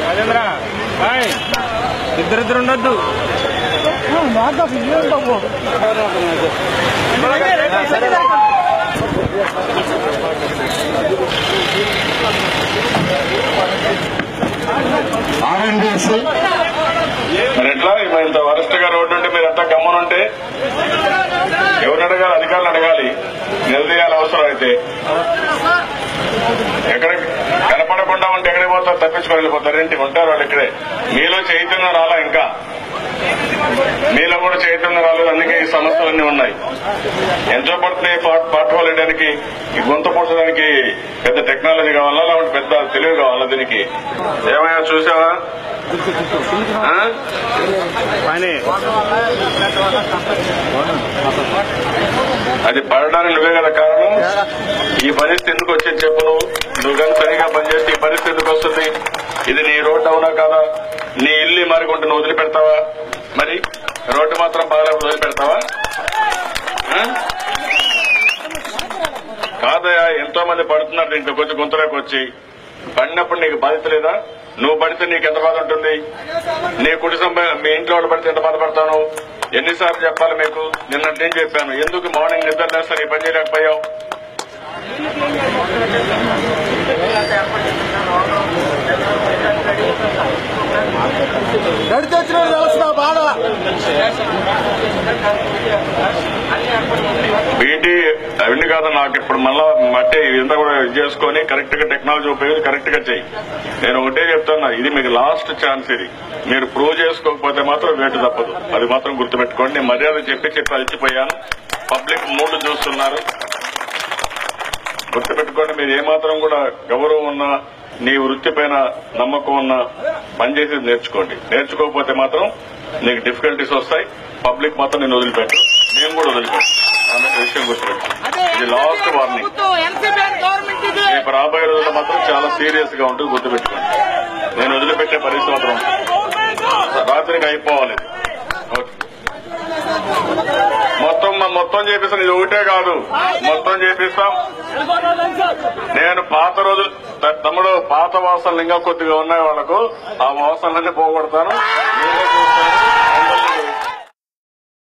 రాజేంద్ర ఇద్దరిద్దరు ఉండొద్దు. మరి ఎట్లా ఇంత వరస్ట్ గా రోడ్డు ఉంటే మీరు అంతా గమ్మనుంటే ఎవరిని అడగాలి? అధికారులు అడగాలి, నిలదీయాలి అవసరం అయితే. ఎక్కడ కనపడకుండా ఉంటే ఎక్కడికి పోతారు? తప్పించుకొని వెళ్ళిపోతారు. ఇంటికి ఉంటారు వాళ్ళు ఇక్కడే. మీలో చైతన్యం రాలా, ఇంకా మీలో కూడా చైతన్యం రాలేదు. అందుకే ఈ సమస్యలన్నీ ఉన్నాయి. ఎంతో పడుతున్నాయి పార్ట్ హోల్ వేయడానికి, ఈ గొంతు పూడ్చడానికి పెద్ద టెక్నాలజీ కావాలా, లేకపోతే పెద్ద తెలివి కావాలా? దీనికి ఏమైనా చూసావా? అది పడడానికి నువ్వే కదా కారణం. ఈ పరిస్థితి ఎందుకు వచ్చేది చెప్పు? నువ్వు కానీ సరిగా పనిచేస్తే ఈ పరిస్థితి ఎందుకు వస్తుంది? ఇది నీ రోడ్డు అవునా కాదా? నీ ఇల్లు మారికుంటే నువ్వు వదిలిపెడతావా? మరి రోడ్డు మాత్రం బాగాలేకపోతే వదిలిపెడతావా? కాదయా, ఎంతో మంది పడుతున్నారు ఇంట్లో కొంచెం గుంతలోకి వచ్చి. పడినప్పుడు నీకు బాధ్యత లేదా? నువ్వు పడితే నీకు ఎంత బాధ ఉంటుంది? నీ మీ ఇంట్లో వాళ్ళు పడితే ఎంత బాధపడతాను? ఎన్నిసార్లు చెప్పాలి మీకు? నిన్నంటే చెప్పాను, ఎందుకు మార్నింగ్ నిద్ర లేస్తా నీ పని చేయలేకపోయావు? బీటీ అవన్నీ కాదు నాకు ఇప్పుడు మళ్ళా మట్టి ఇదంతా కూడా ఇది చేసుకుని కరెక్ట్ గా టెక్నాలజీ ఉపయోగించి కరెక్ట్ గా చెయ్యి. నేను ఒకటే చెప్తున్నా, ఇది మీకు లాస్ట్ ఛాన్స్. ఇది మీరు ప్రూవ్ చేసుకోకపోతే మాత్రం వేటు తప్పదు. అది మాత్రం గుర్తుపెట్టుకోండి. నేను మర్యాద చెప్పి అలసిపోయాను. పబ్లిక్ మూడు చూస్తున్నారు. గుర్తుపెట్టుకోండి, మీరు ఏమాత్రం కూడా గౌరవం ఉన్నా, నీ వృత్తి పైన నమ్మకం ఉన్నా పనిచేసి నేర్చుకోండి. నేర్చుకోకపోతే మాత్రం నీకు డిఫికల్టీస్ వస్తాయి. పబ్లిక్ మాత్రం నేను వదిలిపెట్టు, నేను కూడా వదిలిపెట్టు. అన్న విషయం గుర్తుపెట్టు. ఇది లాస్ట్ వార్నింగ్. రేపు రాబోయే రోజుల్లో మాత్రం చాలా సీరియస్ గా ఉంటుంది. గుర్తుపెట్టుకోండి, నేను వదిలిపెట్టే పరిస్థితి మాత్రం రాత్రికి అయిపోవాలి. మొత్తం చేపిస్తాను. ఇది ఒకటే కాదు, మొత్తం చేపిస్తాం. నేను పాత రోజులు తమ్ముడు, పాత వాసనలు ఇంకా కొద్దిగా ఉన్నాయి వాళ్ళకు. ఆ వాసనలన్నీ పోగొడతాను.